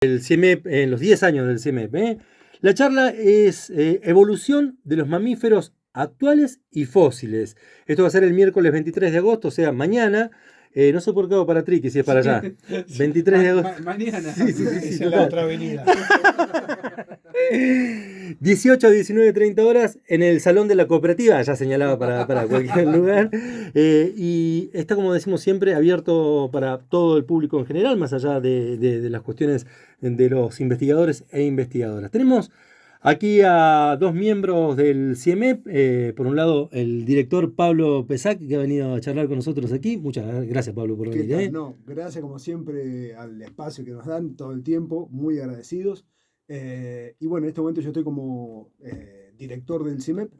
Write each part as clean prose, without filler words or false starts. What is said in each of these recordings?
El CIEMEP, en los 10 años del CIEMEP. La charla es evolución de los mamíferos actuales y fósiles. Esto va a ser el miércoles 23 de agosto, o sea, mañana. No sé por qué hago para Triqui, si es para allá. 23 de agosto. Mañana. Sí, Es en la otra avenida. 18 a 19, 30 horas en el Salón de la Cooperativa, ya señalaba para cualquier lugar. Y está, como decimos siempre, abierto para todo el público en general, más allá de las cuestiones de los investigadores e investigadoras. Tenemos aquí a dos miembros del CIEMEP. Por un lado, el director Pablo Pesac, que ha venido a charlar con nosotros aquí. Muchas gracias, Pablo, por ¿Qué venir. tal? No, gracias como siempre al espacio que nos dan todo el tiempo, muy agradecidos. Y bueno, en este momento yo estoy como director del CIEMEP.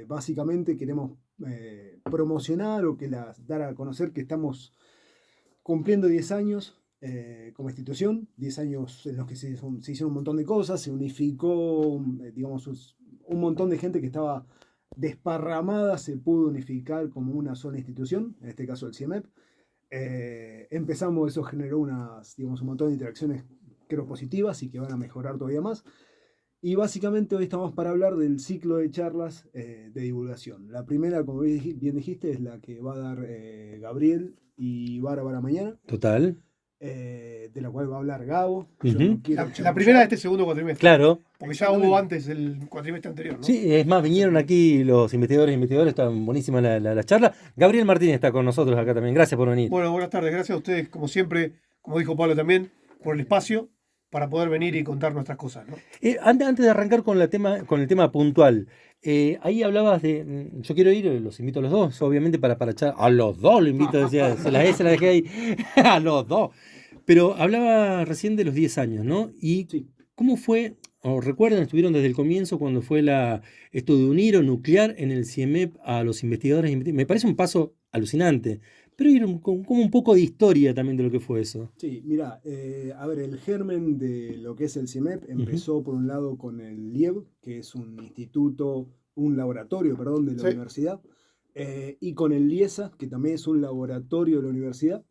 Básicamente queremos promocionar o dar a conocer que estamos cumpliendo 10 años como institución, 10 años en los que se hicieron un montón de cosas, se unificó, digamos, un montón de gente que estaba desparramada, se pudo unificar como una sola institución, en este caso el CIEMEP. Empezamos, eso generó digamos, un montón de interacciones, creo, positivas y que van a mejorar todavía más. Y básicamente hoy estamos para hablar del ciclo de charlas de divulgación. La primera, como bien dijiste, es la que va a dar Gabriel y Bárbara mañana. Total. De la cual va a hablar Gabo. La primera de este segundo cuatrimestre. Claro. Porque ya hubo antes el cuatrimestre anterior, ¿no? Sí, es más, vinieron aquí los investigadores e investigadoras, está buenísima la charla. Gabriel Martínez está con nosotros acá también, gracias por venir. Bueno, buenas tardes, gracias a ustedes, como siempre, como dijo Pablo también, por el espacio para poder venir y contar nuestras cosas, ¿no? Antes de arrancar con el tema puntual, ahí hablabas yo quiero ir, los invito a los dos, obviamente para echar, a los dos lo invito, decía, se la dejé ahí, a los dos. Pero hablaba recién de los 10 años, ¿no? Y Sí. ¿cómo fue, o recuerdan, estuvieron desde el comienzo cuando fue esto de unir o nuclear en el CIEMEP a los investigadores? Me parece un paso alucinante, pero ir como un poco de historia también de lo que fue eso. Sí, mira, a ver, el germen de lo que es el CIEMEP empezó por un lado con el LIEB, que es un laboratorio, perdón, de la universidad, y con el LIESA, que también es un laboratorio de la universidad.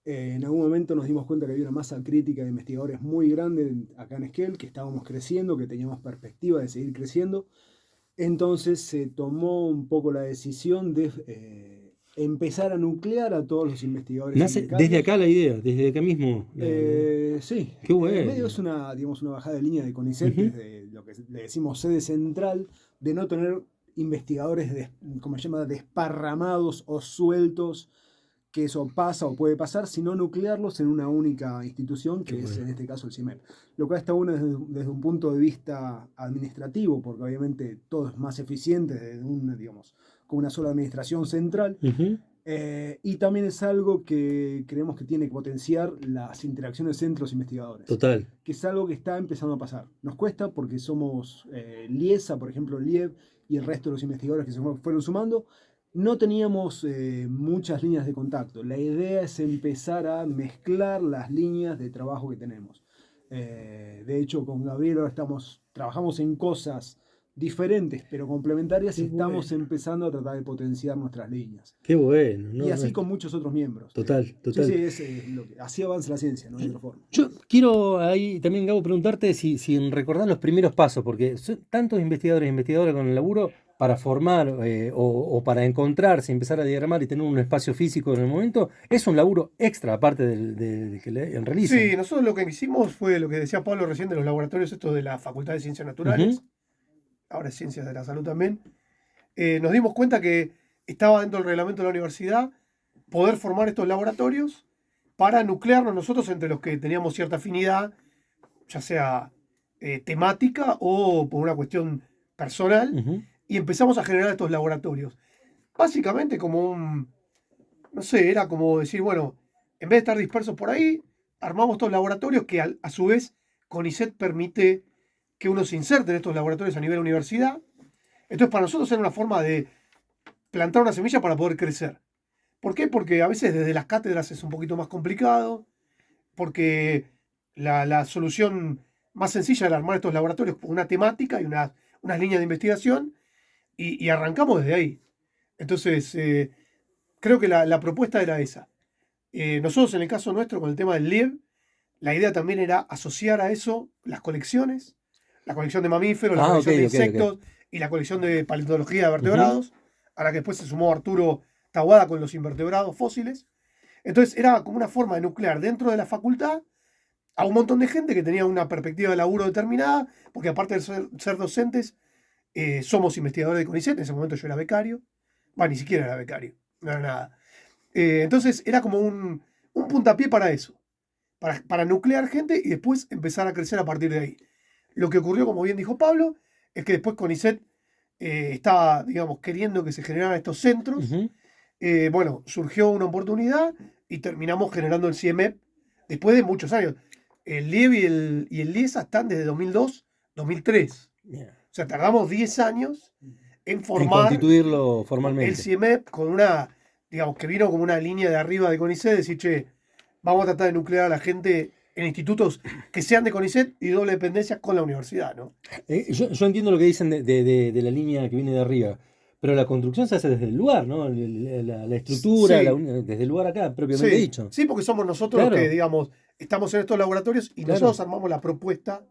En algún momento nos dimos cuenta que había una masa crítica de investigadores muy grande acá en Esquel, que estábamos creciendo, que teníamos perspectiva de seguir creciendo. Entonces se tomó un poco la decisión de empezar a nuclear a todos los investigadores. Nace desde acá la idea, desde acá mismo. Sí. Qué bueno. En medio es digamos, una bajada de línea de CONICET, desde lo que le decimos sede central, de no tener investigadores, como se llama, desparramados o sueltos, que eso pasa o puede pasar, sino nuclearlos en una única institución, que es en este caso el CIEMEP. Lo cual está uno desde un punto de vista administrativo, porque obviamente todo es más eficiente desde digamos, con una sola administración central. Y también es algo que creemos que tiene que potenciar las interacciones centros investigadores. Total. Que es algo que está empezando a pasar. Nos cuesta porque somos LIESA, por ejemplo, LIEB y el resto de los investigadores que se fueron sumando. No teníamos muchas líneas de contacto. La idea es empezar a mezclar las líneas de trabajo que tenemos. De hecho, con Gabriel ahora trabajamos en cosas diferentes pero complementarias y estamos empezando a tratar de potenciar nuestras líneas. Qué bueno. ¿No? Y así con muchos otros miembros. Total. Sí, así avanza la ciencia, no hay otra forma. Yo quiero ahí también, Gabo, preguntarte si recordás los primeros pasos, porque son tantos investigadores e investigadoras con el laburo para formar o para encontrarse, empezar a diagramar y tener un espacio físico en el momento, es un laburo extra, aparte de que le realicen. Sí, nosotros lo que hicimos fue lo que decía Pablo recién de los laboratorios estos de la Facultad de Ciencias Naturales, ahora es Ciencias de la Salud también. Nos dimos cuenta que estaba dentro del reglamento de la universidad poder formar estos laboratorios para nuclearnos nosotros entre los que teníamos cierta afinidad, ya sea temática o por una cuestión personal, y empezamos a generar estos laboratorios. Básicamente como no sé, era como decir, bueno, en vez de estar dispersos por ahí, armamos estos laboratorios que a su vez CONICET permite que uno se inserte en estos laboratorios a nivel universidad. Entonces para nosotros era una forma de plantar una semilla para poder crecer. ¿Por qué? Porque a veces desde las cátedras es un poquito más complicado, porque la solución más sencilla era armar estos laboratorios con una temática y unas líneas de investigación, y arrancamos desde ahí. Entonces, creo que la propuesta era esa. Nosotros en el caso nuestro, con el tema del LIEB, la idea también era asociar a eso las colecciones, la colección de mamíferos, la Ah, colección de ok, ok, insectos y la colección de paleontología de vertebrados, a la que después se sumó Arturo Tahuada con los invertebrados fósiles. Entonces era como una forma de nuclear dentro de la facultad a un montón de gente que tenía una perspectiva de laburo determinada, porque aparte de ser docentes, somos investigadores de CONICET. En ese momento yo era becario. Bueno, ni siquiera era becario, no era nada. Entonces era como un puntapié para eso, para nuclear gente y después empezar a crecer a partir de ahí. Lo que ocurrió, como bien dijo Pablo, es que después CONICET estaba, digamos, queriendo que se generaran estos centros. Ujú. Bueno, surgió una oportunidad y terminamos generando el CIEMEP después de muchos años. El LIEV y el LIESA están desde 2002, 2003. Bien. O sea, tardamos 10 años en En formar constituirlo el formalmente. CIEMEP con una, digamos, que vino como una línea de arriba de CONICET, decir, che, vamos a tratar de nuclear a la gente en institutos que sean de CONICET y doble dependencia con la universidad, ¿no? Yo entiendo lo que dicen de la línea que viene de arriba, pero la construcción se hace desde el lugar, ¿no? La estructura, Sí, desde el lugar acá, propiamente sí, dicho. sí, porque somos nosotros los que, Claro, digamos, estamos en estos laboratorios y claro. nosotros armamos la propuesta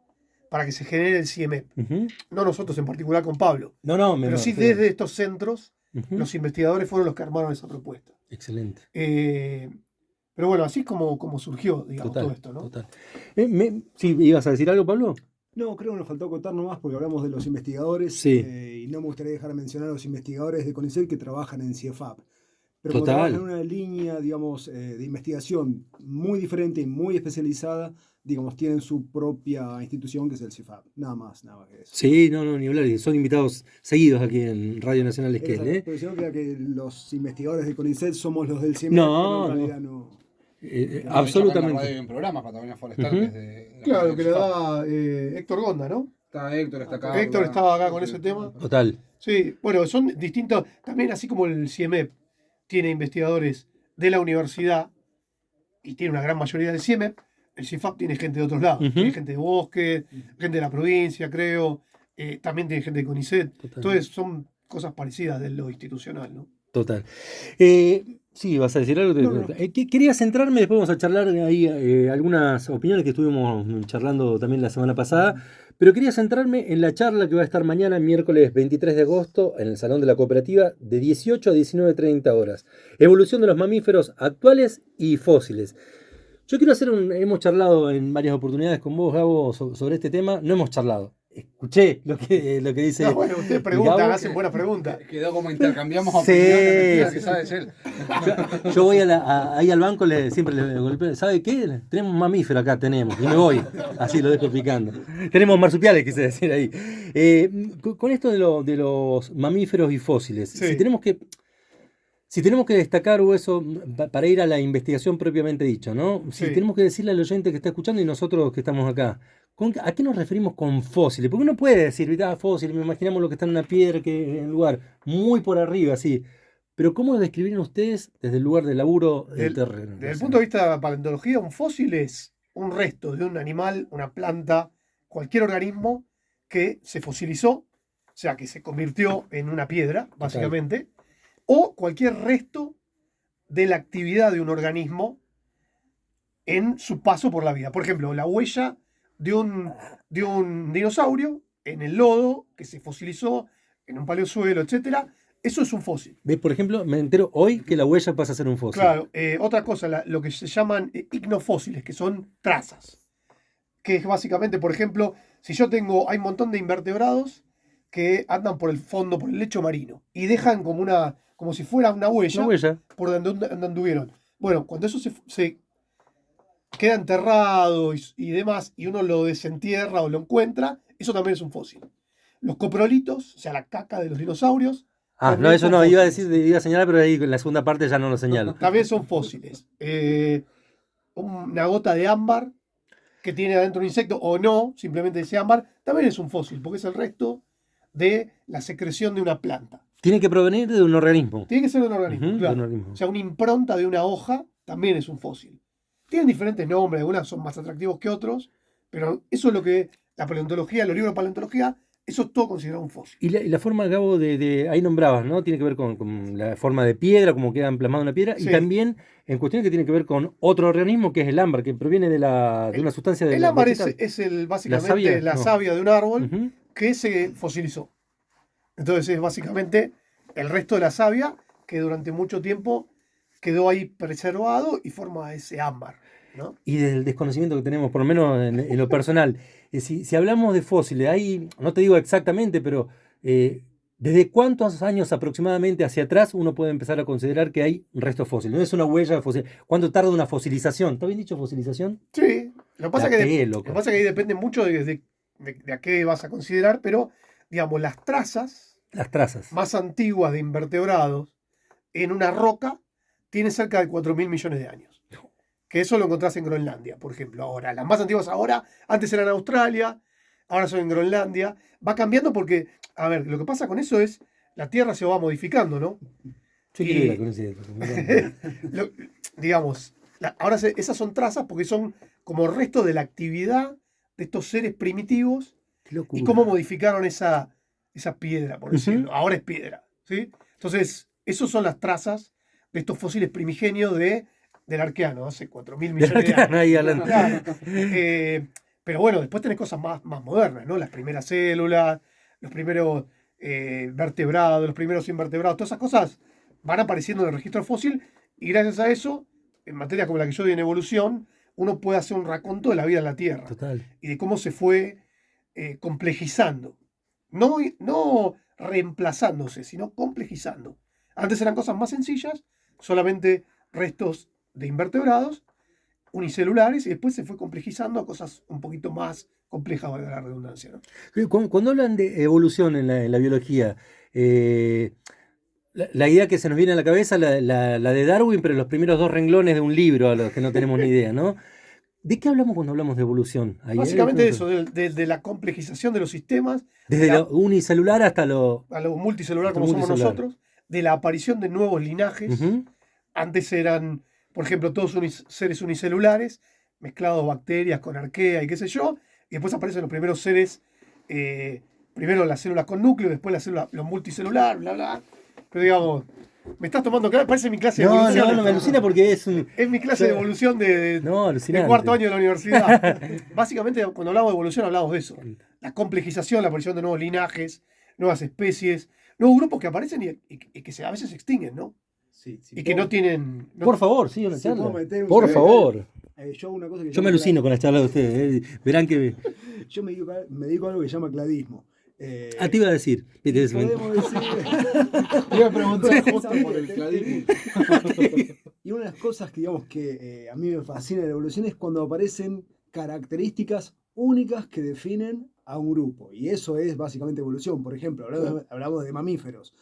para que se genere el CIEMEP. Ujú. No nosotros en particular con Pablo, No, me pero sí refiero. desde estos centros, Ujú. los investigadores fueron los que armaron esa propuesta. Excelente. Pero bueno, así es como surgió, digamos, todo Total, esto, ¿no? total. ¿Sí, ibas a decir algo, Pablo? No, creo que nos faltó contar nomás porque hablamos de los investigadores Sí. y no me gustaría dejar de mencionar a los investigadores de CONICET que trabajan en CIEFAP. Pero como Total. trabajan en una línea, digamos, de investigación muy diferente y muy especializada, digamos, tienen su propia institución que es el CIEFAP. Nada más que eso. Sí, no, ni hablar. Son invitados seguidos aquí en Radio Nacional de Esquel, Exacto, pero si no queda que los investigadores de CONICET somos los del CIEMEP, No, pero en no. realidad no. Absolutamente. Hay un programa, Patagonia Forestal, Ujú. que es de la Claro, radio que del le CIFAP. da Héctor Gonda, ¿no? Está Héctor, está Carla. Héctor estaba acá con ese tema. Total. Sí, bueno, son distintos. También, así como el CIEMEP tiene investigadores de la universidad y tiene una gran mayoría del CIEMEP, el CIFAP tiene gente de otros lados. Ujú. Tiene gente de Bosque, gente de la provincia, creo. También tiene gente de CONICET. Total. Entonces, son cosas parecidas de lo institucional, ¿no? Total. Sí, vas a decir algo. No. Quería centrarme, después vamos a charlar ahí algunas opiniones que estuvimos charlando también la semana pasada, pero quería centrarme en la charla que va a estar mañana, miércoles 23 de agosto, en el Salón de la Cooperativa, de 18 a 19:30 horas. Evolución de los mamíferos actuales y fósiles. Yo quiero hemos charlado en varias oportunidades con vos, Gabo, sobre este tema. No hemos charlado. Escuché lo que dice. No, bueno, ustedes preguntan, Gabo. hacen buenas preguntas. Quedó como intercambiamos Sí, opiniones, sí, que sabes él. Yo voy ahí al banco, siempre le golpeo. ¿Sabe qué? Tenemos un mamífero acá, tenemos. Y me voy. Así lo dejo picando. Tenemos marsupiales, quise decir ahí. Con esto de los mamíferos y fósiles, Sí. si tenemos que destacar o eso para ir a la investigación propiamente dicho, ¿no? Si Sí. tenemos que decirle al oyente que está escuchando y nosotros que estamos acá, ¿a qué nos referimos con fósiles? Porque uno puede decir, fósiles, me imaginamos lo que está en una piedra, que en un lugar muy por arriba, así. Pero ¿cómo lo describirían ustedes desde el lugar de laburo del terreno? Desde el punto de vista de la paleontología, un fósil es un resto de un animal, una planta, cualquier organismo que se fosilizó, o sea, que se convirtió en una piedra, básicamente, o cualquier resto de la actividad de un organismo en su paso por la vida. Por ejemplo, la huella de un dinosaurio en el lodo que se fosilizó en un paleosuelo, etcétera. Eso es un fósil. ¿Ves? Por ejemplo, me entero hoy que la huella pasa a ser un fósil. Claro, otra cosa, lo que se llaman ignofósiles, que son trazas. Que es básicamente, por ejemplo, si yo hay un montón de invertebrados que andan por el fondo, por el lecho marino, y dejan como si fuera una huella, por donde anduvieron. Bueno, cuando eso se queda enterrado y demás, y uno lo desentierra o lo encuentra, eso también es un fósil. Los coprolitos, o sea, la caca de los dinosaurios. No, eso no, fósiles. iba a señalar, pero ahí en la segunda parte ya no lo señalo. También son fósiles. Una gota de ámbar que tiene adentro un insecto, o no, simplemente ese ámbar, también es un fósil, porque es el resto de la secreción de una planta. Tiene que provenir de un organismo. Tiene que ser de un organismo, Ujú, claro. de un organismo. O sea, una impronta de una hoja también es un fósil. Tienen diferentes nombres, algunas son más atractivos que otros, pero eso es lo que la paleontología, los libros de paleontología Eso es todo considerado un fósil. Y la forma, Gabo, ahí nombrabas, ¿no? Tiene que ver con la forma de piedra, como queda emplasmado en la piedra, y Sí. también en cuestiones que tienen que ver con otro organismo que es el ámbar, que proviene de una sustancia El ámbar vegetal. básicamente la No. savia de un árbol Ujú. que se fosilizó. Entonces es básicamente el resto de la savia que durante mucho tiempo quedó ahí preservado y forma ese ámbar, ¿no? Y del desconocimiento que tenemos, por lo menos en lo personal, si hablamos de fósiles, ahí, no te digo exactamente, pero ¿desde cuántos años aproximadamente hacia atrás uno puede empezar a considerar que hay restos fósiles? No es una huella fósil. ¿Cuánto tarda una fosilización? ¿Está bien dicho fosilización? Sí, lo que pasa La que, pegué, lo loco. que pasa que ahí depende mucho de a qué vas a considerar, pero digamos, las trazas Las trazas. más antiguas de invertebrados en una roca tienen cerca de 4.000 millones de años. Que eso lo encontrás en Groenlandia, por ejemplo, ahora. Las más antiguas ahora, antes eran en Australia, ahora son en Groenlandia. Va cambiando porque, a ver, lo que pasa con eso es, la Tierra se va modificando, ¿no? Yo quiero ir a conocer eso. Lo- digamos, esas son trazas porque son como restos de la actividad de estos seres primitivos Qué locura. y cómo modificaron esa piedra, por Ujú. decirlo. Ahora es piedra, ¿sí? Entonces, esas son las trazas de estos fósiles primigenios del Arqueano, hace 4.000 millones de años. Ahí hablando. Claro. Pero bueno, después tenés cosas más modernas, ¿no? Las primeras células, los primeros vertebrados, los primeros invertebrados, todas esas cosas van apareciendo en el registro fósil y gracias a eso, en materias como la que yo doy en evolución, uno puede hacer un raconto de la vida en la Tierra Total. y de cómo se fue complejizando. No reemplazándose, sino complejizando. Antes eran cosas más sencillas, solamente restos de invertebrados unicelulares, y después se fue complejizando a cosas un poquito más complejas, valga la redundancia, ¿no? Cuando hablan de evolución en la biología, la idea que se nos viene a la cabeza, la de Darwin, pero los primeros dos renglones de un libro a los que no tenemos ni idea, ¿no? ¿De qué hablamos cuando hablamos de evolución? Básicamente eso, de la complejización de los sistemas, Desde lo unicelular hasta lo a lo multicelular hasta como somos multicelular. nosotros, de la aparición de nuevos linajes. Ujú. Antes eran, por ejemplo, todos seres unicelulares, mezclados bacterias con arquea y qué sé yo, y después aparecen los primeros seres, primero las células con núcleo, después las células, los multicelular, bla, bla. Pero digamos, me estás tomando clase, parece mi clase de No, evolución. no, me alucina porque es un. Es mi clase de evolución No, de alucinante. cuarto año de la universidad. Básicamente, cuando hablamos de evolución, hablamos de eso. La complejización, la aparición de nuevos linajes, nuevas especies, nuevos grupos que aparecen y que a veces se extinguen, ¿no? Sí, sí, Y que no tienen. Por favor, sí, una si puedo charla. meter un Por comentario. favor. Yo una cosa que Yo me alucino con las charlas de ustedes. Verán que. Yo me dedico a algo que se llama cladismo. Te iba a decir. Podemos decir. Te iba a preguntar justo por el cladismo. Y una de las cosas que, digamos, que a mí me fascina de la evolución es cuando aparecen características únicas que definen a un grupo. Y eso es básicamente evolución. Por ejemplo, hablamos de mamíferos.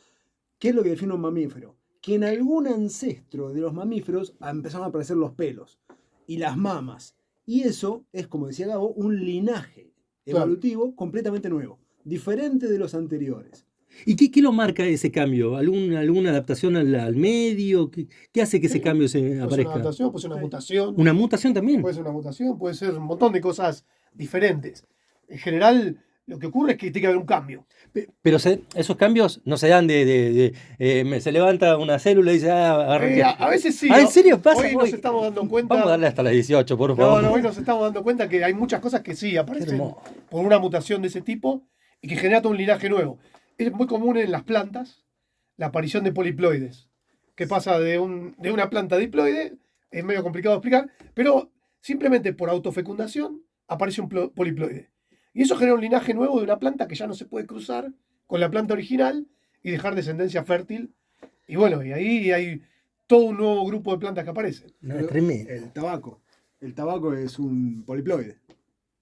¿Qué es lo que define un mamífero? Que en algún ancestro de los mamíferos empezaron a aparecer los pelos y las mamas. Y eso es, como decía Gabo, un linaje evolutivo completamente nuevo, diferente de los anteriores. ¿Y qué lo marca ese cambio? ¿Alguna adaptación al medio? ¿Qué hace que ese cambio se Puede ser una aparezca? adaptación, puede ser una mutación. ¿Una mutación también? Puede ser una mutación, puede ser un montón de cosas diferentes. En general, lo que ocurre es que tiene que haber un cambio. Pero esos cambios no se dan se levanta una célula y dice, arranqué. A veces sí. ¿Ah, en ¿no? serio pasa? Hoy nos estamos dando cuenta. Vamos a darle hasta las 18, por favor. No, hoy nos estamos dando cuenta que hay muchas cosas que sí aparecen hermoso. por una mutación de ese tipo y que genera todo un linaje nuevo. Es muy común en las plantas la aparición de poliploides, que pasa de una planta diploide, es medio complicado de explicar, pero simplemente por autofecundación aparece un poliploide. Y eso genera un linaje nuevo de una planta que ya no se puede cruzar con la planta original y dejar descendencia fértil. Y bueno, y ahí hay todo un nuevo grupo de plantas que aparecen. No, es tremendo. El tabaco. El tabaco es un poliploide.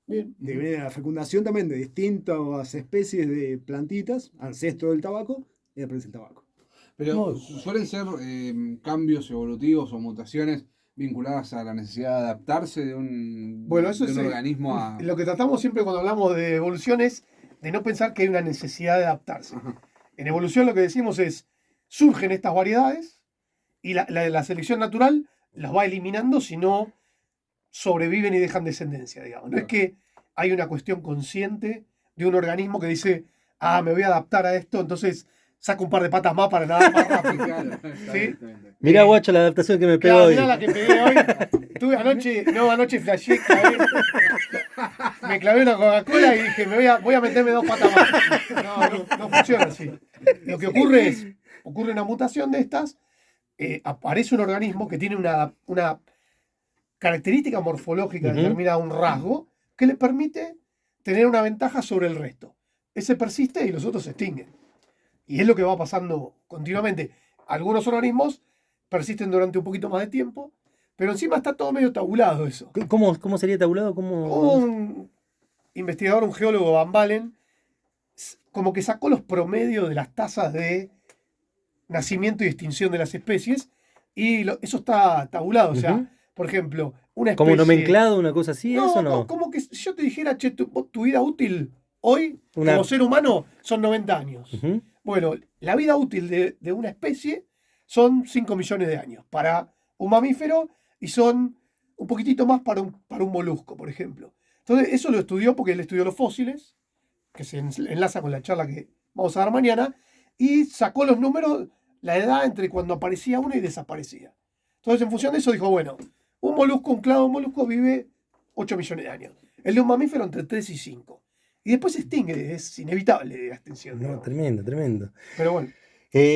Bien. De que viene la fecundación también de distintas especies de plantitas, ancestro del tabaco, y aparece el tabaco. Pero No. suelen ser cambios evolutivos o mutaciones vinculadas a la necesidad de adaptarse de un, Bueno, eso de un es organismo a... lo que tratamos siempre cuando hablamos de evolución es de no pensar que hay una necesidad de adaptarse. Ajá. En evolución lo que decimos es, surgen estas variedades y la selección natural las va eliminando si no sobreviven y dejan descendencia, digamos. No es que hay una cuestión consciente de un organismo que dice, me voy a adaptar a esto, entonces saco un par de patas más para nadar más rápido. Claro, está bien, ¿Sí? está bien. Mirá, guacho, la adaptación que me pegó Claro, hoy. mirá la que pegué hoy. Tuve anoche flashé, me clavé una Coca-Cola y dije, voy a meterme 2 patas más. No funciona así. Lo que ocurre una mutación de estas, aparece un organismo que tiene una característica morfológica Ujú. determinada, un rasgo, que le permite tener una ventaja sobre el resto. Ese persiste y los otros se extinguen. Y es lo que va pasando continuamente. Algunos organismos persisten durante un poquito más de tiempo, pero encima está todo medio tabulado eso. ¿Cómo sería tabulado? Un investigador, un geólogo, Van Balen, como que sacó los promedios de las tasas de nacimiento y extinción de las especies, y eso está tabulado. O sea, Ujú. por ejemplo, una especie... ¿Como nomenclado, una cosa así? ¿Eso no? Como que si yo te dijera, che, tu vida útil hoy, Una- como ser humano, son 90 años. Ujú. Bueno, la vida útil de una especie son 5 millones de años para un mamífero y son un poquitito más para un molusco, por ejemplo. Entonces, eso lo estudió porque él estudió los fósiles, que se enlaza con la charla que vamos a dar mañana, y sacó los números, la edad entre cuando aparecía uno y desaparecía. Entonces, en función de eso, dijo, bueno, un clado de un molusco vive 8 millones de años. El de un mamífero entre 3 y 5. Y después se extingue, es inevitable la extinción. No, digamos. tremendo, tremendo. Pero bueno.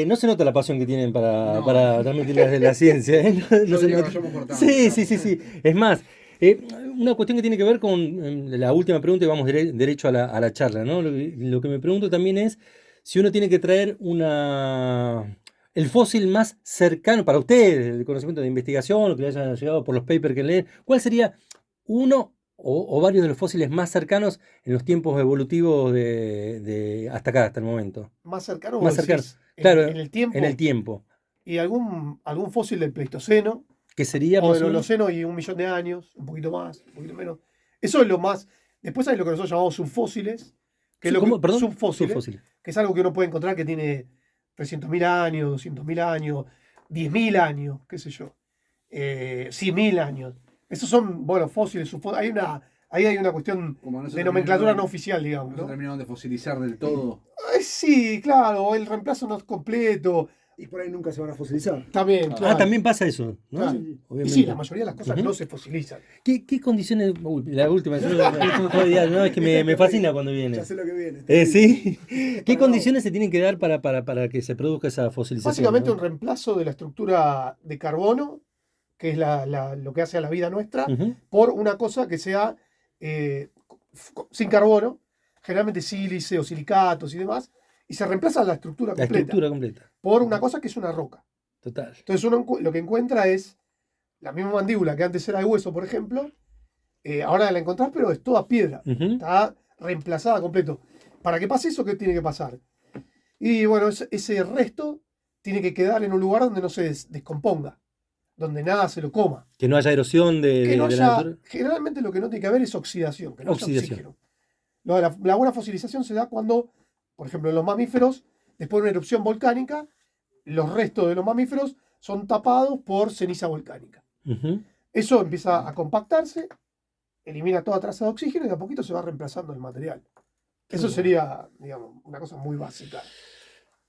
No se nota la pasión que tienen para, No. para transmitir la ciencia. ¿eh? No Yo se diría que nota. vayamos cortando, Sí, ya. sí. Es más, una cuestión que tiene que ver con la última pregunta y vamos derecho a la charla, ¿no? Lo que me pregunto también es si uno tiene que traer el fósil más cercano para ustedes, el conocimiento de investigación, o que le hayan llegado por los papers que leen. ¿Cuál sería uno o varios de los fósiles más cercanos en los tiempos evolutivos de hasta acá, hasta el momento? Más cercano, Más vos decís, cercano. Claro, en el tiempo. en el tiempo. Y algún fósil del Pleistoceno, Que sería o más del o menos. Holoceno y 1 millón de años, un poquito más, un poquito menos. Eso es lo más. Después hay lo que nosotros llamamos subfósiles, que es lo ¿Cómo? que, Perdón. subfósiles, Subfósil. que es algo que uno puede encontrar que tiene 300.000 años, 200.000 años, 10.000 años, qué sé yo, 100.000 años. Esos son, bueno, fósiles, subfósiles. Ahí hay una cuestión Como no se de nomenclatura terminaron- no oficial, digamos. No se ¿no? terminaron de fosilizar del todo. Sí, claro, el reemplazo no es completo. Y por ahí nunca se van a fosilizar. También, Ah, claro. También pasa eso, ¿no? Claro. Sí. Y sí, la mayoría de las cosas no se fosilizan. ¿Qué condiciones? Uy, la última, no, es que me fascina cuando viene. Ya sé lo que viene. ¿Sí? ¿Qué Para condiciones se tienen que dar para que se produzca esa fosilización? Básicamente ¿no? un reemplazo de la estructura de carbono, que es lo que hace a la vida nuestra, Ujú. por una cosa que sea sin carbono, generalmente sílice o silicatos y demás, y se reemplaza la estructura La completa estructura completa. por una cosa que es una roca. Total. Entonces uno lo que encuentra es la misma mandíbula que antes era de hueso, por ejemplo, ahora la encontrás, pero es toda piedra. Ujú. Está reemplazada completo. Para que pase eso, ¿qué tiene que pasar? Y bueno, ese resto tiene que quedar en un lugar donde no se descomponga, donde nada se lo coma. Que no haya erosión Que no de la haya, naturaleza. generalmente lo que no tiene que haber es oxidación, que no haya Oxidación. oxígeno. La buena fosilización se da cuando, por ejemplo, en los mamíferos, después de una erupción volcánica, los restos de los mamíferos son tapados por ceniza volcánica. Ujú. Eso empieza a compactarse, elimina toda traza de oxígeno y de a poquito se va reemplazando el material. Eso sería, digamos, una cosa muy básica.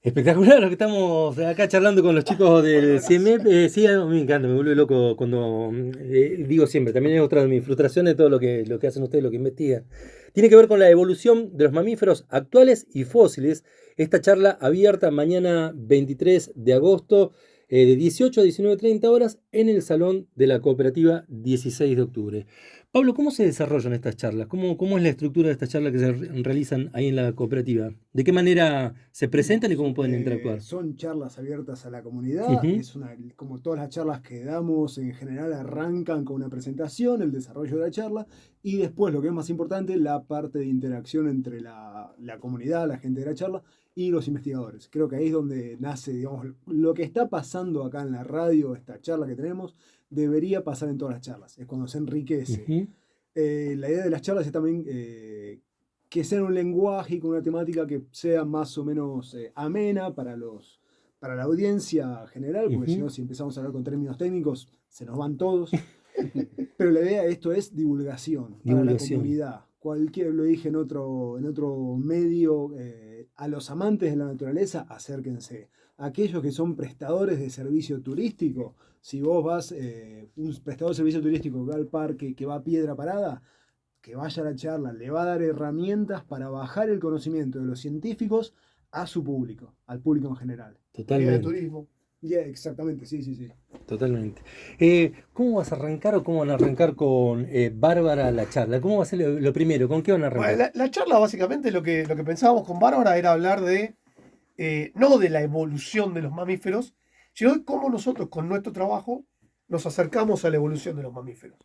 Espectacular lo que estamos acá charlando con los chicos del CIEMEP. Sí, a mí me encanta, me vuelve loco cuando digo siempre, también es otra de mis frustraciones todo lo que hacen ustedes, lo que investigan. Tiene que ver con la evolución de los mamíferos actuales y fósiles. Esta charla abierta mañana 23 de agosto de 18 a 19:30 horas en el Salón de la Cooperativa 16 de octubre. Pablo, ¿cómo se desarrollan estas charlas? ¿Cómo es la estructura de estas charlas que se realizan ahí en la cooperativa? ¿De qué manera se presentan y cómo pueden interactuar? Son charlas abiertas a la comunidad. Ujú. Como todas las charlas que damos, en general arrancan con una presentación, el desarrollo de la charla, y después, lo que es más importante, la parte de interacción entre la comunidad, la gente de la charla, y los investigadores. Creo que ahí es donde nace, digamos, lo que está pasando acá en la radio, esta charla que tenemos, debería pasar en todas las charlas. Es cuando se enriquece. Ujú. La idea de las charlas es también que sea un lenguaje y con una temática que sea más o menos amena para la audiencia general, porque Ujú. si no, si empezamos a hablar con términos técnicos, se nos van todos. Pero la idea de esto es divulgación para la Divulgación. comunidad. Lo dije en otro medio, A los amantes de la naturaleza, acérquense. Aquellos que son prestadores de servicio turístico, si vos vas, un prestador de servicio turístico que va al parque, que va a Piedra Parada, que vaya a la charla, le va a dar herramientas para bajar el conocimiento de los científicos a su público, al público en general. Guía de Totalmente. turismo. Exactamente, sí, sí, sí. Totalmente. ¿Cómo vas a arrancar o cómo van a arrancar con Bárbara la charla? ¿Cómo va a ser lo primero? ¿Con qué van a Bueno, arrancar? la charla básicamente lo que pensábamos con Bárbara era hablar de, no de la evolución de los mamíferos, sino de cómo nosotros con nuestro trabajo nos acercamos a la evolución de los mamíferos.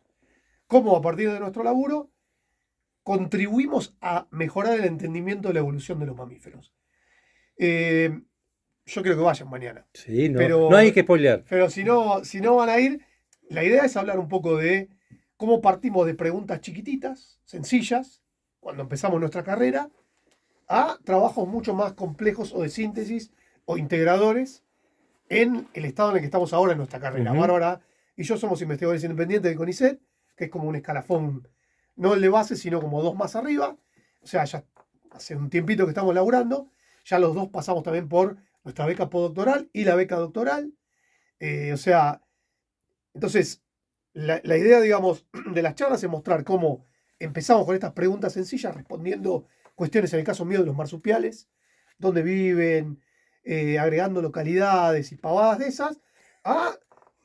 Cómo a partir de nuestro laburo contribuimos a mejorar el entendimiento de la evolución de los mamíferos. Yo creo que vayan mañana. Sí, no, Pero, no hay que spoilear. pero si no van a ir, la idea es hablar un poco de cómo partimos de preguntas chiquititas, sencillas, cuando empezamos nuestra carrera, a trabajos mucho más complejos o de síntesis o integradores en el estado en el que estamos ahora en nuestra carrera. Ujú. Bárbara y yo somos investigadores independientes de CONICET, que es como un escalafón, no el de base, sino como dos más arriba. O sea, ya hace un tiempito que estamos laburando, ya los dos pasamos también por nuestra beca postdoctoral y la beca doctoral. O sea, entonces, la idea, digamos, de las charlas es mostrar cómo empezamos con estas preguntas sencillas, respondiendo cuestiones, en el caso mío, de los marsupiales, dónde viven, agregando localidades y pavadas de esas, a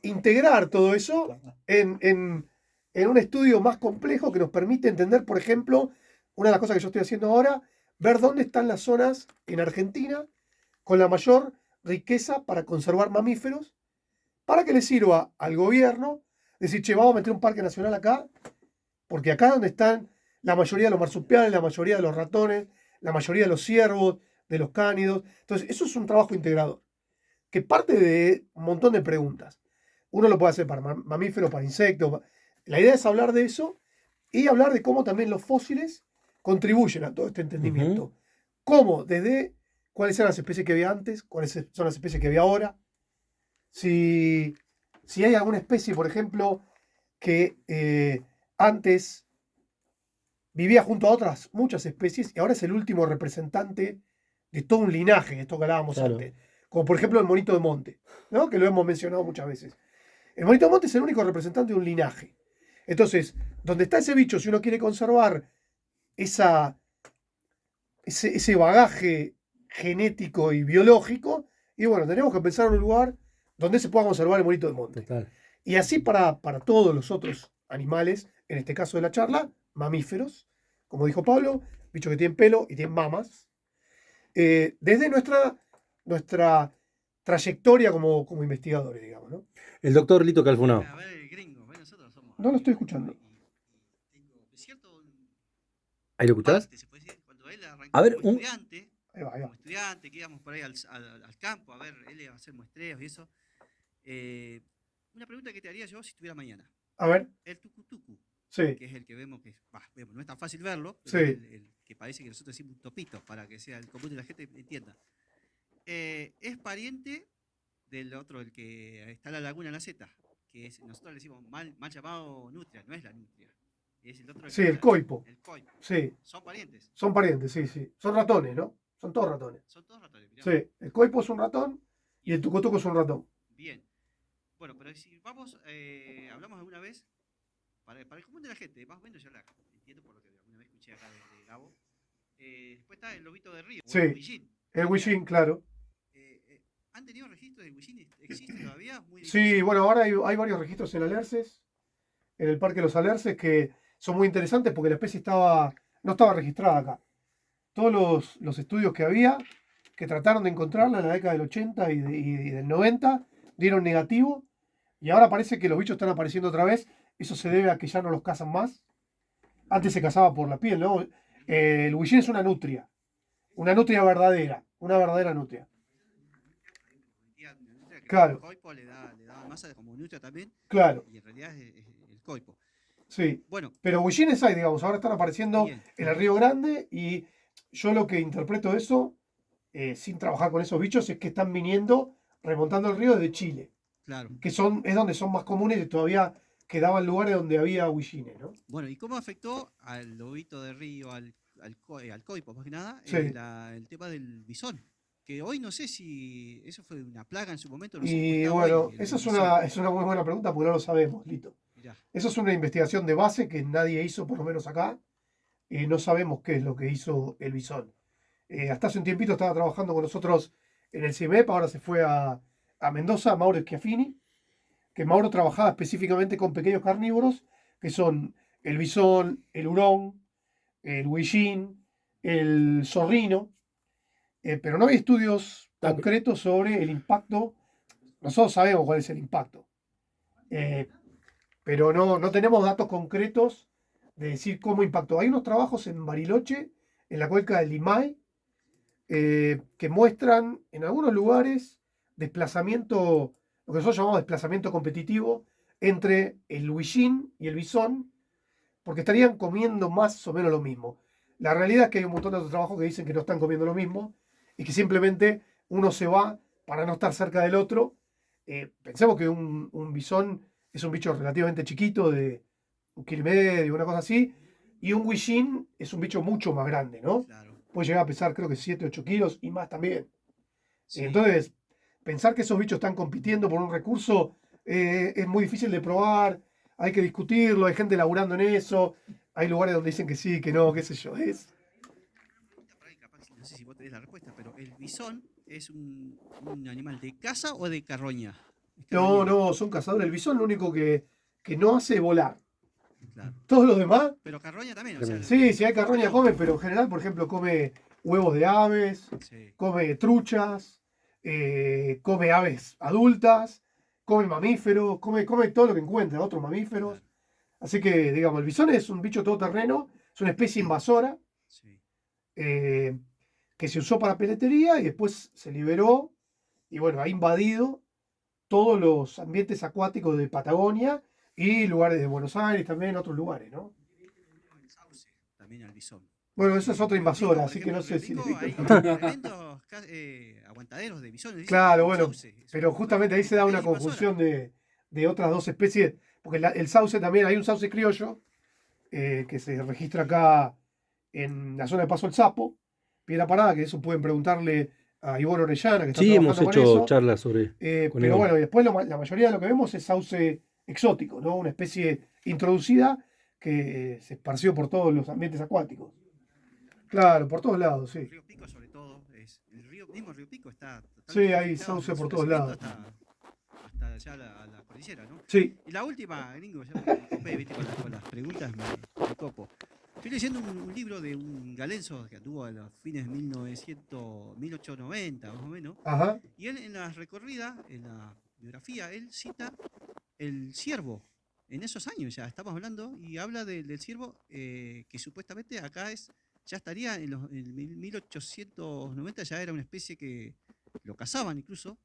integrar todo eso en un estudio más complejo que nos permite entender, por ejemplo, una de las cosas que yo estoy haciendo ahora, ver dónde están las zonas en Argentina con la mayor riqueza para conservar mamíferos, para que le sirva al gobierno decir, che, vamos a meter un parque nacional acá, porque acá es donde están la mayoría de los marsupiales, la mayoría de los ratones, la mayoría de los ciervos, de los cánidos. Entonces, eso es un trabajo integrador, que parte de un montón de preguntas. Uno lo puede hacer para mamíferos, para insectos. La idea es hablar de eso y hablar de cómo también los fósiles contribuyen a todo este entendimiento. Ujú. Cómo, desde cuáles eran las especies que había antes, cuáles son las especies que había ahora. Si hay alguna especie, por ejemplo, que antes vivía junto a otras muchas especies y ahora es el último representante de todo un linaje, esto que hablábamos Claro. antes. Como por ejemplo el monito de monte, ¿no? Que lo hemos mencionado muchas veces. El monito de monte es el único representante de un linaje. Entonces, donde está ese bicho, si uno quiere conservar ese bagaje genético y biológico, y bueno, tenemos que pensar en un lugar donde se pueda conservar el monito de monte. Total. Y así para todos los otros animales, en este caso de la charla, mamíferos, como dijo Pablo, bichos que tienen pelo y tienen mamas, desde nuestra trayectoria como investigadores, digamos, ¿no? El doctor Lito Calfunao. A ver, gringo, nosotros somos. No lo estoy escuchando. Y tengo cierto ¿Ahí lo escuchás? parte, se puede decir, cuando él arrancó A ver, como estudiante, Ahí va, ahí va. como estudiante, que íbamos por ahí al campo, a ver, él iba a hacer muestreos y eso. Una pregunta que te haría yo si estuviera mañana. A ver, El tucutucu, sí, que es el que vemos que, vemos, no es tan fácil verlo, Sí. pero el que parece que nosotros decimos un topito, para que sea el común de la gente entienda. Es pariente del otro, el que está en la laguna en la Z, que es, nosotros le decimos mal llamado nutria, no es la nutria. Es el otro. sí, el coipo. El coipo. Sí, Son parientes. son parientes, sí, sí. Son ratones, ¿no? Son todos ratones. Son todos ratones. Mirá. Sí, el coipo es un ratón y el tucutuco es un ratón. Bien. Bueno, pero si vamos, hablamos alguna vez, para el común de la gente, más o menos yo la entiendo por lo que alguna vez escuché acá de Gabo. Después está el lobito de río, Sí. o el huillín. El huillín, claro. ¿Han tenido registros del huillín? ¿Existe todavía? Muy Sí, difícil. bueno, ahora hay varios registros en Alerces, en el Parque de los Alerces, que son muy interesantes porque la especie no estaba registrada acá. Todos los estudios que había, que trataron de encontrarla en la década del 80 y del 90, dieron negativo, y ahora parece que los bichos están apareciendo otra vez. Eso se debe a que ya no los cazan más. Antes se cazaba por la piel, ¿no? El huillín es una nutria verdadera, una verdadera nutria. Claro. El coipo le da masa como nutria también, Claro, y en realidad es el coipo. sí. Bueno, Pero huillines hay, digamos, ahora están apareciendo bien. en el Río Grande, y yo lo que interpreto de eso, sin trabajar con esos bichos, es que están viniendo, remontando el río desde Chile, Claro. que es donde son más comunes y todavía quedaban lugares donde había huillines, ¿no? Bueno, ¿y cómo afectó al lobito de río, al al coipo, más que nada, Sí. el tema del bisón. Que hoy no sé si eso fue una plaga en su momento, no sé cómo Y está bueno, hoy el esa bisón. es una muy buena pregunta porque no lo sabemos, Lito. Mirá, Eso es una investigación de base que nadie hizo, por lo menos acá. No sabemos qué es lo que hizo el bisón. Hasta hace un tiempito estaba trabajando con nosotros en el CIMEP, ahora se fue a Mendoza, Mauro Schiaffini, que Mauro trabajaba específicamente con pequeños carnívoros, que son el bisón, el hurón, el huillín, el zorrino, pero no hay estudios concretos sobre el impacto. Nosotros sabemos cuál es el impacto, eh, pero no tenemos datos concretos de decir cómo impactó. Hay unos trabajos en Bariloche, en la cuenca del Limay, que muestran en algunos lugares desplazamiento, lo que nosotros llamamos desplazamiento competitivo entre el huillín y el bisón, porque estarían comiendo más o menos lo mismo. La realidad es que hay un montón de otros trabajos que dicen que no están comiendo lo mismo y que simplemente uno se va para no estar cerca del otro. Pensemos que un bisón es un bicho relativamente chiquito, de 1,5 kilos, una cosa así, y un huillín es un bicho mucho más grande, ¿no? claro. Puede llegar a pesar creo que 7, 8 kilos y más también. Sí. Entonces, pensar que esos bichos están compitiendo por un recurso es muy difícil de probar, hay que discutirlo, hay gente laburando en eso, hay lugares donde dicen que sí, que no, qué sé yo. Por ahí capaz, no sé si vos tenés la respuesta, pero ¿el bisón es un animal de caza o de carroña? ¿Es No, carroñero? no, son cazadores. El bisón lo único que no hace es volar. Claro. Todos los demás, Pero carroña también, o sea, sí, si hay carroña pero- come, pero en general, por ejemplo, come huevos de aves, Sí, come truchas, come aves adultas, come mamíferos, come todo lo que encuentra, otros mamíferos. claro, Así que, digamos, el bisón es un bicho todoterreno, es una especie invasora sí. eh, que se usó para peletería y después se liberó y bueno, ha invadido todos los ambientes acuáticos de Patagonia y lugares de Buenos Aires también, otros lugares, ¿no? El sauce también al bisón. Bueno, Porque esa es en otra Río Pico, invasora, por así que ejemplo, no en Río sé si Pico le... hay tremendos aguantaderos de bisones, dicen, Claro, con bueno, sauce. Es pero justamente ahí se da una una invasora. conjunción de otras dos especies, porque el sauce también, hay un sauce criollo que se registra acá en la zona de Paso el Sapo, Piedra Parada, que eso pueden preguntarle a Ivonne Orellana, que está Sí, hemos trabajando con hecho eso. charlas sobre con Pero Iván. bueno, y después la mayoría de lo que vemos es sauce exótico, ¿no? Una especie introducida que se esparció por todos los ambientes acuáticos. Claro, por todos lados, En sí. Río Pico, sobre todo, mismo Río Pico está Sí, totalmente hay afectado sauce desde por su todos nacimiento lados. hasta allá a la cordillera, ¿no? Sí, Y la última, gringo, ya me copé, viste, con las preguntas, me copo. Estoy leyendo un libro de un galenzo que anduvo a los fines de 1890, más o menos, ajá. y él en la recorrida, en la biografía, él cita el ciervo. En esos años ya estamos hablando y habla del ciervo que supuestamente acá ya estaría en 1890, ya era una especie que lo cazaban incluso,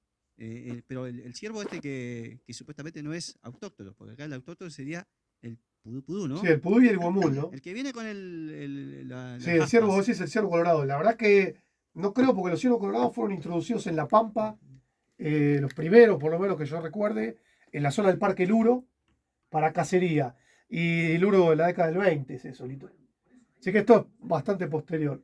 pero el ciervo este que supuestamente no es autóctono, porque acá el autóctono sería el pudú pudú, Sí, ¿no? el pudú y el guamul, ¿no? El que viene con Sí, las el ciervo, vos astas. decís el ciervo colorado. La verdad que no creo porque los ciervos colorados fueron introducidos en La Pampa, los primeros, por lo menos que yo recuerde, en la zona del Parque Luro, para cacería. Y Luro en la década del 20 es eso, Lito. Así que esto es bastante posterior.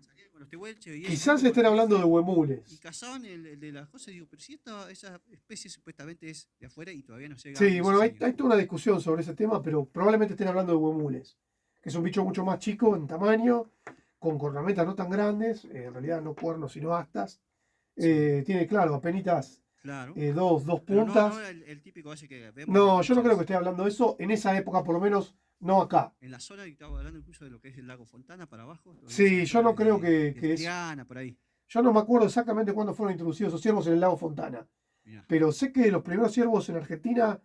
Salían con los tehuelches, veía el Quizás ciervo con estén el hablando de rifle y huemules. cazaban el de las cosas. Y digo, pero si esa especie supuestamente es de afuera y todavía no llega en Sí, bueno, esos hay, años. hay toda una discusión sobre ese tema, pero probablemente estén hablando de huemules, que es un bicho mucho más chico en tamaño, con cornamentas no tan grandes, en realidad no cuernos sino astas. Sí, Tiene, claro, apenitas claro. dos Pero no puntas. el típico ese que vemos en No, yo no creo que muchas. esté hablando de eso, en esa época por lo menos, no acá. En la zona, y estaba hablando incluso de lo que es el lago Fontana para abajo, esa Sí, yo zona no creo de que es... Triana, por ahí. Yo no me acuerdo exactamente cuándo fueron introducidos esos ciervos en el lago Fontana, Mirá. pero sé que los primeros ciervos en Argentina,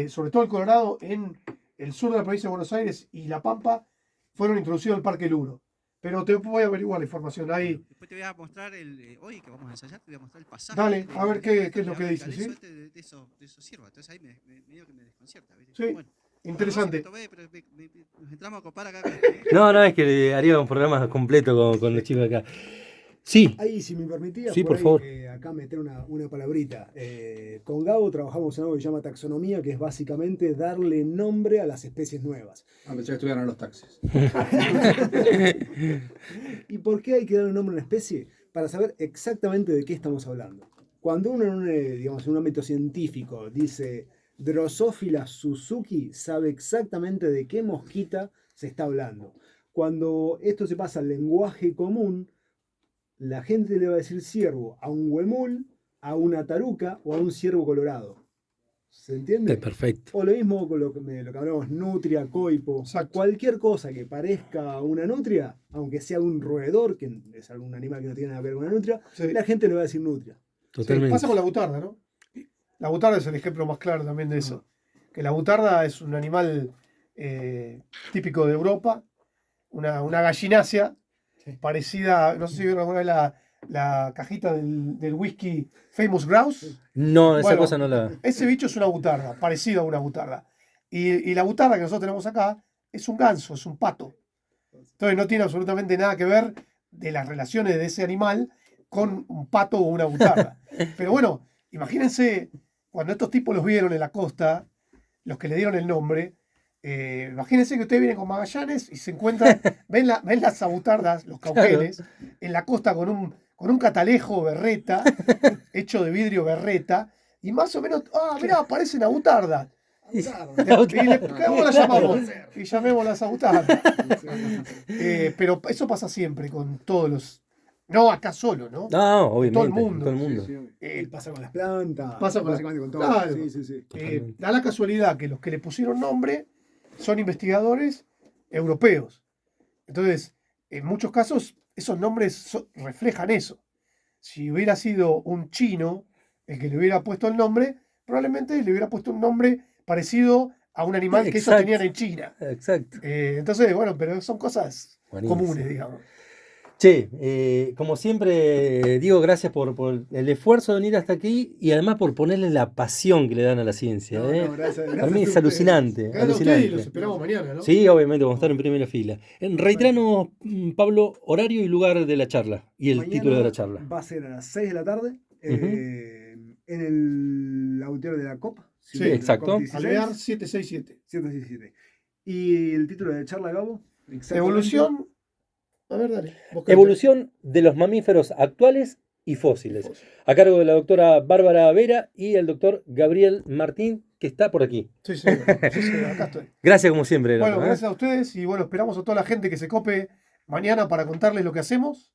sobre todo el Colorado, en el sur de la provincia de Buenos Aires y La Pampa, fueron introducidos al Parque Luro. Pero te voy a averiguar la información Bueno, ahí. después te voy a mostrar hoy que vamos a ensayar, te voy a mostrar el pasaje Dale, a ver del libro qué este es lo donde que habla el dice, galenzo ¿sí? este de esos ciervos. Entonces ahí medio que me desconcierta, ¿viste? Sí, Bueno, perdón si me interesante. tomé, pero nos entramos a copar acá. No, no, es que haría un programa completo con los Sí. chicos acá. Sí, Ahí, si me permitía, Sí, por favor. acá meter una palabrita. Con Gabo trabajamos en algo que se llama taxonomía, que es básicamente darle nombre a las especies nuevas. Pensé que estuvieran los taxis. ¿Y por qué hay que darle nombre a una especie? Para saber exactamente de qué estamos hablando. Cuando uno digamos, en un ámbito científico dice Drosophila suzuki, sabe exactamente de qué mosquita se está hablando. Cuando esto se pasa al lenguaje común, la gente le va a decir ciervo a un huemul, a una taruca o a un ciervo colorado. ¿Se entiende? perfecto. O lo mismo con lo que hablamos, nutria, coipo. Exacto. Cualquier cosa que parezca una nutria, aunque sea un roedor, que es algún animal que no tiene nada que ver con una nutria, Sí. la gente le va a decir nutria. Sí, Totalmente. pasa con la butarda, ¿no? La butarda es el ejemplo más claro también de eso. Que la butarda es un animal típico de Europa, una gallinácea, parecida, no sé si vieron alguna vez la cajita del whisky Famous Grouse. No, esa Bueno, cosa no la. Ese bicho es una butarda, parecido a una butarda. Y la butarda que nosotros tenemos acá es un ganso, es un pato. Entonces no tiene absolutamente nada que ver de las relaciones de ese animal con un pato o una butarda. Pero bueno, imagínense cuando estos tipos los vieron en la costa, los que le dieron el nombre, imagínense que ustedes vienen con Magallanes y se encuentran, ven las abutardas, los cauquenes, en la costa con un catalejo berreta, hecho de vidrio berreta, y más o menos, mirá, parecen abutardas. ¿Cómo la llamamos? Y llamémoslas abutardas. Pero eso pasa siempre con todos los. No acá solo, ¿no? No, obviamente. Todo el mundo. Todo el mundo. Sí, sí. Pasa con las plantas. Pasa con básicamente con todo. Claro. Sí, sí, sí. Totalmente. Da la casualidad que los que le pusieron nombre son investigadores europeos. Entonces, en muchos casos, esos nombres reflejan eso. Si hubiera sido un chino el que le hubiera puesto el nombre, probablemente le hubiera puesto un nombre parecido a un animal que ellos Exacto. tenían en China. Exacto. Entonces, bueno, pero son cosas Buenísimo. comunes, digamos. Che, como siempre, Diego, gracias por el esfuerzo de venir hasta aquí y además por ponerle la pasión que le dan a la ciencia. No, ¿eh? no, gracias Para mí a es ustedes. alucinante. Gracias a ustedes y los esperamos mañana, ¿no? Sí, obviamente, vamos a estar en primera fila. Reiteranos, Pablo, horario y lugar de la charla y el Mañana título de la charla. Va a ser a las 6 de la tarde en el auditorio de la COP. Sí, de la exacto. COP 16, Alvear 767. 767. Y el título de la charla, Gabo. exactamente, Evolución. A ver, dale. vos que- Evolución de los mamíferos actuales y fósiles. A cargo de la doctora Bárbara Vera y el doctor Gabriel Martín, que está por aquí. Sí, sí, acá estoy. Gracias como siempre. Bueno, loco, ¿eh? gracias a ustedes y bueno, esperamos a toda la gente que se cope mañana para contarles lo que hacemos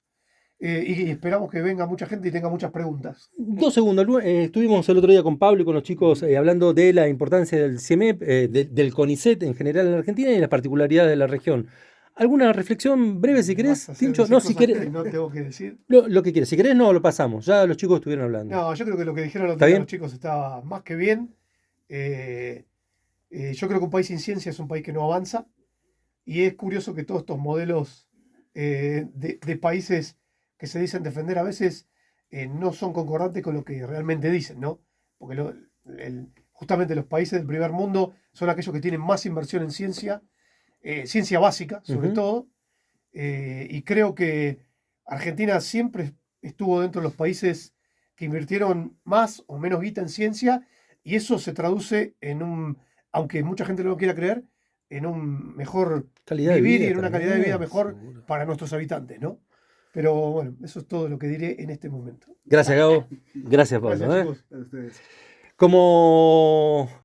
y esperamos que venga mucha gente y tenga muchas preguntas. 2 segundos. Estuvimos el otro día con Pablo y con los chicos hablando de la importancia del CIEMEP, del CONICET en general en Argentina y las particularidades de la región. ¿Alguna reflexión breve si querés, Vas a hacer Tincho? decir No, si cosas querés. que no tengo que decir. Lo que quieres. Si querés, no, lo pasamos. Ya los chicos estuvieron hablando. No, yo creo que lo que dijeron ¿Está bien? los chicos estaba más que bien. Yo creo que un país sin ciencia es un país que no avanza. Y es curioso que todos estos modelos de países que se dicen defender a veces no son concordantes con lo que realmente dicen, ¿no? Porque justamente los países del primer mundo son aquellos que tienen más inversión en ciencia, ciencia básica sobre Ujú. todo. Y creo que Argentina siempre estuvo dentro de los países que invirtieron más o menos guita en ciencia y eso se traduce en aunque mucha gente no lo quiera creer, en un mejor Calidad de vivir vida y en una calidad de vida también, mejor seguro. para nuestros habitantes, ¿no? Pero bueno, eso es todo lo que diré en este momento. Gracias, Gabo. Gracias, Pablo. Gracias, ¿eh? chicos. A ustedes. Como